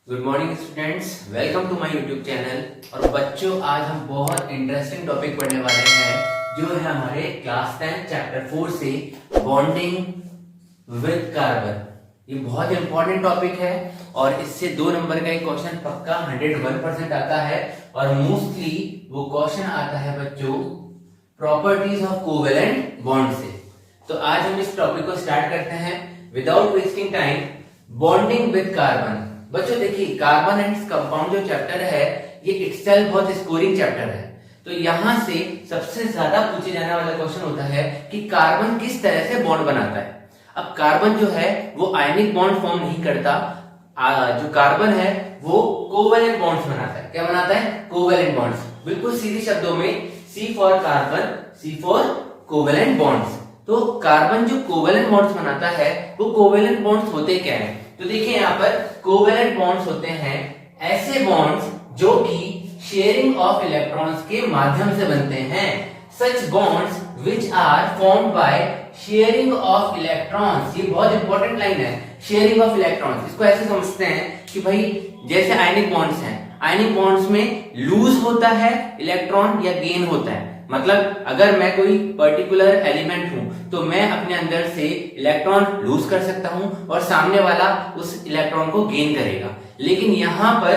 Good morning students, welcome to my YouTube channel. और बच्चों, आज हम बहुत इंटरेस्टिंग टॉपिक पढ़ने वाले हैं जो है हमारे क्लास 10 चैप्टर 4 से बॉन्डिंग विद कार्बन। ये बहुत इंपॉर्टेंट टॉपिक है और इससे 2 नंबर का एक क्वेश्चन पक्का 101% आता है। और मोस्टली वो क्वेश्चन आता है बच्चों प्रॉपर्टीज ऑफ कोवेलेंट बॉन्ड से। तो आज हम इस टॉपिक को स्टार्ट करते हैं without wasting time. Bonding with carbon. बच्चों देखिए, कार्बन एंड कंपाउंड जो चैप्टर है ये इटसेल्फ बहुत स्कोरिंग चैप्टर है। तो यहां से सबसे ज्यादा पूछे जाने वाला क्वेश्चन होता है कि कार्बन किस तरह से बॉन्ड बनाता है। अब कार्बन जो है वो आयनिक बॉन्ड फॉर्म नहीं करता। जो कार्बन है वो कोवेलेंट बॉन्ड्स बनाता है। क्या बनाता है? Covalent bonds. बिल्कुल सीधे शब्दों में C for carbon, C for covalent bonds. तो कार्बन जो कोवेलेंट बॉन्ड्स बनाता है वो कोवेलेंट बॉन्ड्स होते क्या है? तो देखिए यहाँ पर कोवेलेंट बॉन्ड्स होते हैं ऐसे बॉन्ड्स जो कि शेयरिंग ऑफ इलेक्ट्रॉन्स के माध्यम से बनते हैं। Such bonds which are formed by sharing of electrons. ये बहुत इंपॉर्टेंट लाइन है, शेयरिंग ऑफ इलेक्ट्रॉन्स। इसको ऐसे समझते हैं कि भाई जैसे आयनिक बॉन्ड्स हैं, आयनिक बॉन्ड्स में लूज होता है इलेक्ट्रॉन या गेन होता है। मतलब अगर मैं कोई पर्टिकुलर एलिमेंट हूं तो मैं अपने अंदर से इलेक्ट्रॉन लूज कर सकता हूं और सामने वाला उस इलेक्ट्रॉन को गेन करेगा। लेकिन यहां पर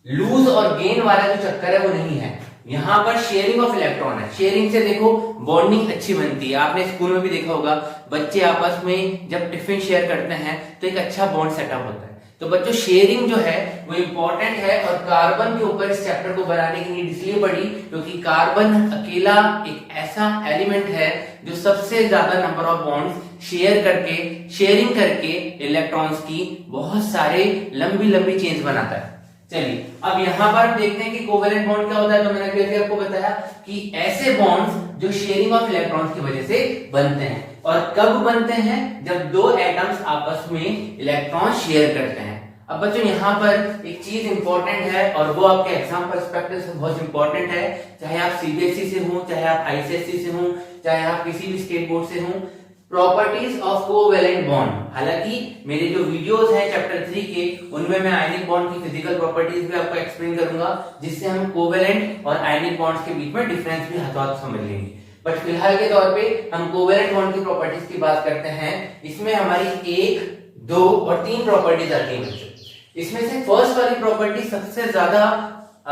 लूज और गेन वाला जो चक्कर है वो नहीं है, यहां पर शेयरिंग ऑफ इलेक्ट्रॉन है। शेयरिंग से देखो बॉन्डिंग अच्छी बनती है। आपने स्कूल में भी देखा होगा, बच्चे आपस में जब टिफिन शेयर करते हैं तो एक अच्छा बॉन्ड सेटअप होता है। तो बच्चों शेयरिंग जो है वो इंपॉर्टेंट है और कार्बन के ऊपर इस चैप्टर को बनाने की नीड इसलिए पड़ी क्योंकि कार्बन अकेला एक ऐसा एलिमेंट है जो सबसे ज्यादा नंबर ऑफ बॉन्ड्स शेयरिंग करके इलेक्ट्रॉन्स की बहुत सारे लंबी लंबी चेन्स बनाता है। चलिए अब यहां पर देखते हैं कि कोवेलेंट बॉन्ड क्या होता है। तो मैंने क्लियरली आपको बताया कि ऐसे बॉन्ड्स जो शेयरिंग ऑफ इलेक्ट्रॉन्स की वजह से बनते हैं। और कब बनते हैं? जब 2 एटम्स आपस में इलेक्ट्रॉन शेयर करते हैं। अब बच्चों यहाँ पर एक चीज इंपॉर्टेंट है और वो आपके एग्जाम पर्सपेक्टिव से बहुत इंपॉर्टेंट है। चाहे आप सीबीएसई से हो, चाहे आप आईसीएसई से हो, चाहे आप किसी भी स्टेट बोर्ड से हो, प्रॉपर्टीज ऑफ कोवेलेंट बॉन्ड। हालांकि मेरे जो वीडियोस हैं चैप्टर 3 के, उनमें मैं आयनिक बॉन्ड की फिजिकल प्रॉपर्टीज भी आपको एक्सप्लेन करूंगा, जिससे हम कोवेलेंट और आयनिक बॉन्ड्स के बीच में डिफरेंस भी हाथों समझ लेंगे। बट फिलहाल के तौर पे हम कोवेलेंट बॉन्ड की प्रॉपर्टीज की बात करते हैं। इसमें हमारी 1, 2 और 3 प्रॉपर्टीज आती है बच्चों। इसमें से फर्स्ट वाली प्रॉपर्टी सबसे ज्यादा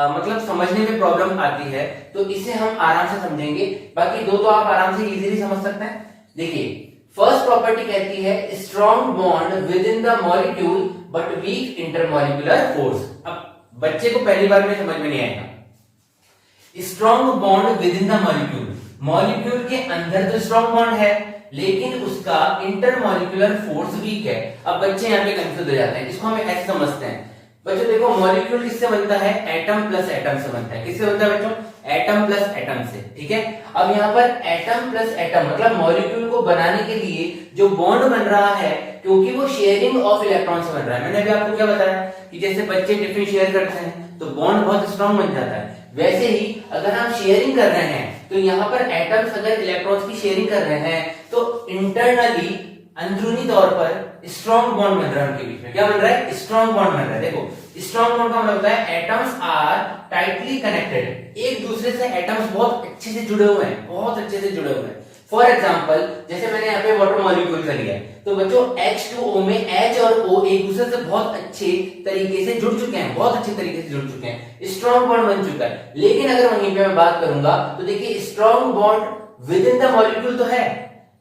मतलब समझने में प्रॉब्लम आती है, तो इसे हम आराम से समझेंगे। बाकी 2 तो आप आराम से इजीली समझ सकते हैं। देखिए फर्स्ट प्रॉपर्टी कहती है strong bond within the molecule but weak intermolecular force. अब बच्चे को पहली बार में समझ में नहीं आएगा। Strong bond within the molecule, molecule के अंदर तो स्ट्रॉन्ग बॉन्ड है लेकिन उसका इंटरमॉलिक्यूलर फोर्स वीक है। अब बच्चे यहाँ पे कंफ्यूज हो जाते हैं। इसको हम ऐसे समझते हैं बच्चों, देखो मॉलिक्यूल किससे बनता है? एटम प्लस एटम से बनता है। किससे बनता है बच्चों? एटम प्लस एटम से। ठीक है, अब यहाँ पर एटम प्लस एटम मतलब मॉलिक्यूल को बनाने के लिए जो बॉन्ड बन रहा है, क्योंकि वो शेयरिंग ऑफ इलेक्ट्रॉन से बन रहा है। मैंने अभी आपको क्या बताया कि जैसे बच्चे टिफिन शेयर करते हैं तो बॉन्ड बहुत स्ट्रॉन्ग बन जाता है। वैसे ही अगर हम शेयरिंग कर रहे हैं तो यहाँ पर एटम्स अगर इलेक्ट्रॉन्स की शेयरिंग कर रहे हैं तो इंटरनली अंदरूनी तौर पर स्ट्रॉन्ग बॉन्ड बन रहा है उनके बीच में। क्या बन रहा है? स्ट्रॉन्ग बॉन्ड बन रहा है। देखो स्ट्रॉन्ग बॉन्ड का मतलब होता है एटम्स आर टाइटली कनेक्टेड। एक दूसरे से एटम्स बहुत अच्छे से जुड़े हुए हैं, बहुत अच्छे से जुड़े हुए हैं। फॉर एग्जाम्पल जैसे मैंने यहाँ पे वाटर मॉलिक्यूल का लिया है, तो बच्चों H2O में H और O एक दूसरे से बहुत अच्छे तरीके से जुड़ चुके हैं, बहुत अच्छे तरीके से जुड़ चुके हैं, स्ट्रॉन्ग बॉन्ड बन चुका है। लेकिन अगर वहीं पे मैं बात करूंगा तो देखिए strong bond within the molecule तो है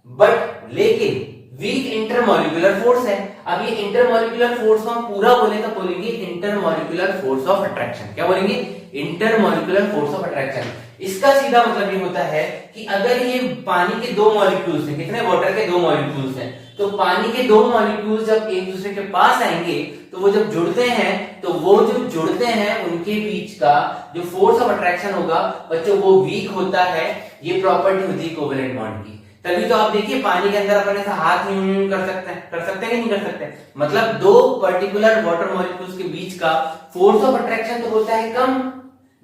बट लेकिन वीक इंटरमॉलिक्यूलर फोर्स है। अब ये इंटरमॉलिक्यूलर फोर्स को हम पूरा बोले तो बोलेंगे इंटरमॉलिक्यूलर फोर्स ऑफ अट्रैक्शन। क्या बोलेंगे? Intermolecular force of attraction. इसका सीधा मतलब ये होता है कि अगर ये पानी के 2 मॉलिक्यूल्स हैं, कितने? वाटर के 2 मॉलिक्यूल्स हैं, तो पानी के 2 मॉलिक्यूल्स जब एक दूसरे के पास आएंगे तो वो जब जुड़ते हैं तो वो जो जुड़ते हैं उनके बीच का जो फोर्स ऑफ अट्रैक्शन होगा बच्चों वो वीक होता है। ये प्रॉपर्टी होती है कोवेलेंट बॉन्ड की। तभी तो आप देखिए पानी के अंदर अपने से हाथ यूं कर सकते हैं, कर सकते हैं कि नहीं कर सकते? मतलब 2 पर्टिकुलर वाटर मॉलिक्यूल्स के बीच का फोर्स ऑफ अट्रैक्शन तो होता है कम,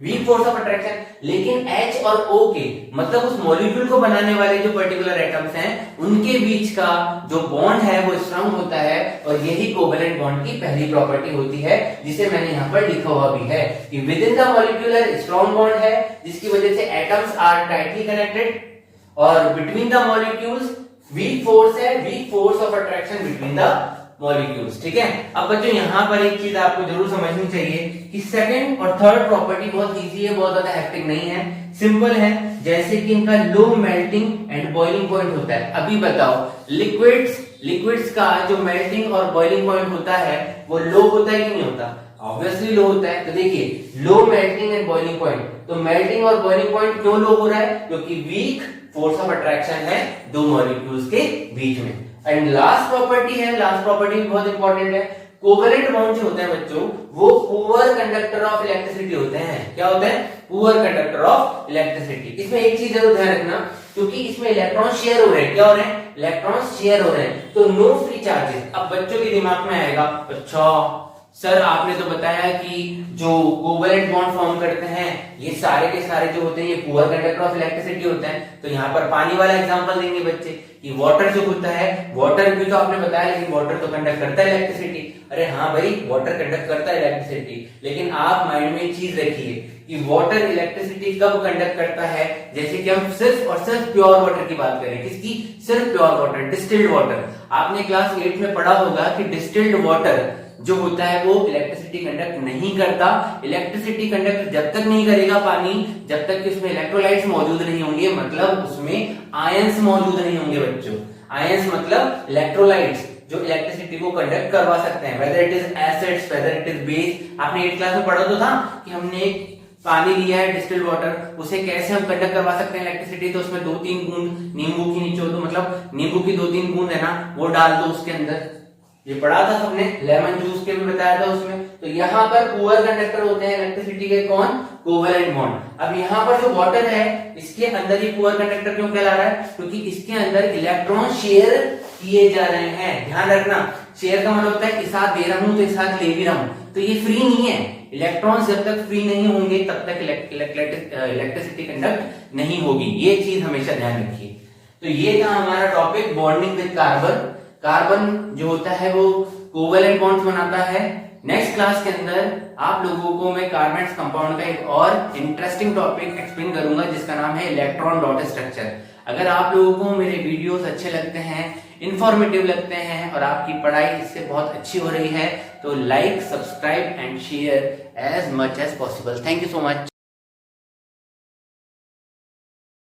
वीक फोर्स ऑफ अट्रैक्शन। लेकिन H और O के मतलब उस मॉलिक्यूल को बनाने वाले जो पर्टिकुलर एटम्स हैं उनके बीच का जो बॉन्ड है वो स्ट्रांग होता है, और यही कोवेलेंट बॉन्ड की पहली प्रॉपर्टी होती है, जिसे मैंने यहाँ पर लिखा हुआ भी है कि within the molecular strong bond है, जिसकी वजह से एटम्स आर टाइटली कनेक्टेड, और between the molecules weak force है, weak force of attraction between the molecules. ठीक है। अब बच्चों यहाँ पर एक चीज आपको जरूर समझनी चाहिए कि सेकंड और थर्ड प्रॉपर्टी बहुत इजी है, बहुत ज्यादा हेक्टिक नहीं है, सिंपल है। जैसे कि इनका low melting and boiling point होता है। अभी बताओ लिक्विड्स का जो मेल्टिंग और बॉइलिंग पॉइंट होता है वो लो होता है कि नहीं होता? ऑब्वियसली लो होता है। तो देखिए low melting and boiling point, तो मेल्टिंग और बॉइलिंग पॉइंट क्यों लो हो रहा है? क्योंकि वीक फोर्स ऑफ अट्रैक्शन है दो मॉलिक्यूल्स के बीच में। एंड लास्ट प्रॉपर्टी है, लास्ट प्रॉपर्टी भी बहुत इंपॉर्टेंट है, कोवेलेंट बॉन्ड जो होते हैं बच्चों वो पुअर कंडक्टर ऑफ इलेक्ट्रिसिटी होते हैं। क्या होते हैं? Poor conductor of electricity. इसमें एक चीज जरूर ध्यान रखना, क्योंकि इसमें इलेक्ट्रॉन शेयर हो रहे हैं। क्या हो रहे हैं? इलेक्ट्रॉन शेयर हो रहे हैं, तो नो फ्री चार्जेस। अब बच्चों के दिमाग में आएगा, अच्छा सर आपने तो बताया कि जो कोवेलेंट बॉन्ड फॉर्म करते हैं ये सारे के सारे जो होते हैं ये पुअर कंडक्टर ऑफ इलेक्ट्रिसिटी होते हैं, तो यहाँ पर पानी वाला एग्जांपल देंगे बच्चे कि वाटर जो होता है, वाटर भी तो आपने बताया, लेकिन वाटर तो कंडक्ट करता है इलेक्ट्रिसिटी। अरे हाँ भाई, वाटर कंडक्ट करता है इलेक्ट्रिसिटी, लेकिन आप माइंड में एक चीज रखिए कि वाटर इलेक्ट्रिसिटी कब कंडक्ट करता है? जैसे कि हम सिर्फ और सिर्फ प्योर वाटर की बात करें। किसकी? सिर्फ प्योर वाटर, डिस्टिल्ड वाटर। आपने क्लास 8 में पढ़ा होगा कि डिस्टिल्ड वाटर जो होता है वो इलेक्ट्रिसिटी कंडक्ट नहीं करता। इलेक्ट्रिसिटी कंडक्ट जब तक नहीं करेगा पानी, जब तक कि उसमें इलेक्ट्रोलाइट्स मौजूद नहीं होंगे, मतलब उसमें आयंस मौजूद नहीं होंगे बच्चों। आयंस मतलब इलेक्ट्रोलाइट्स जो इलेक्ट्रिसिटी को कंडक्ट करवा सकते हैं, whether it is acids, whether it is base. आपने 8th क्लास में पढ़ा तो था कि हमने पानी लिया है डिस्टिल्ड वाटर, उसे कैसे हम कंडक्ट करवा सकते हैं इलेक्ट्रिसिटी? तो उसमें 2-3 बूंद नींबू की निचोड़ दो, मतलब नींबू की 2-3 बूंद है ना, वो डाल दो उसके अंदर। ये पढ़ा था सबने, लेमन जूस के भी बताया था उसमें। तो यहाँ पर पुअर कंडक्टर होते हैं इलेक्ट्रिसिटी के, कौन? Covalent bond. अब यहाँ पर जो वाटर है इसके अंदर ही पुअर कंडक्टर क्यों कहला रहा है? क्योंकि इसके अंदर इलेक्ट्रॉन शेयर किए जा रहे हैं। ध्यान रखना, शेयर का मतलब होता है इस हाथ दे रहा हूं तो इस हाथ ले भी रहा हूं, तो ये फ्री नहीं है। इलेक्ट्रॉन्स जब तक फ्री नहीं होंगे तब तक इलेक्ट्रिसिटी कंडक्ट नहीं होगी, ये चीज हमेशा ध्यान रखिए। तो ये था हमारा topic bonding with carbon. Carbon जो होता है वो कोवेलेंट बॉन्ड्स बनाता है। नेक्स्ट क्लास के अंदर आप लोगों को मैं कार्बन कंपाउंड का एक और इंटरेस्टिंग टॉपिक एक्सप्लेन करूंगा जिसका नाम है इलेक्ट्रॉन डॉट स्ट्रक्चर। अगर आप लोगों को मेरे वीडियोस अच्छे लगते हैं, इंफॉर्मेटिव लगते हैं और आपकी पढ़ाई इससे बहुत अच्छी हो रही है, तो like, subscribe and share as much as possible. Thank you so much.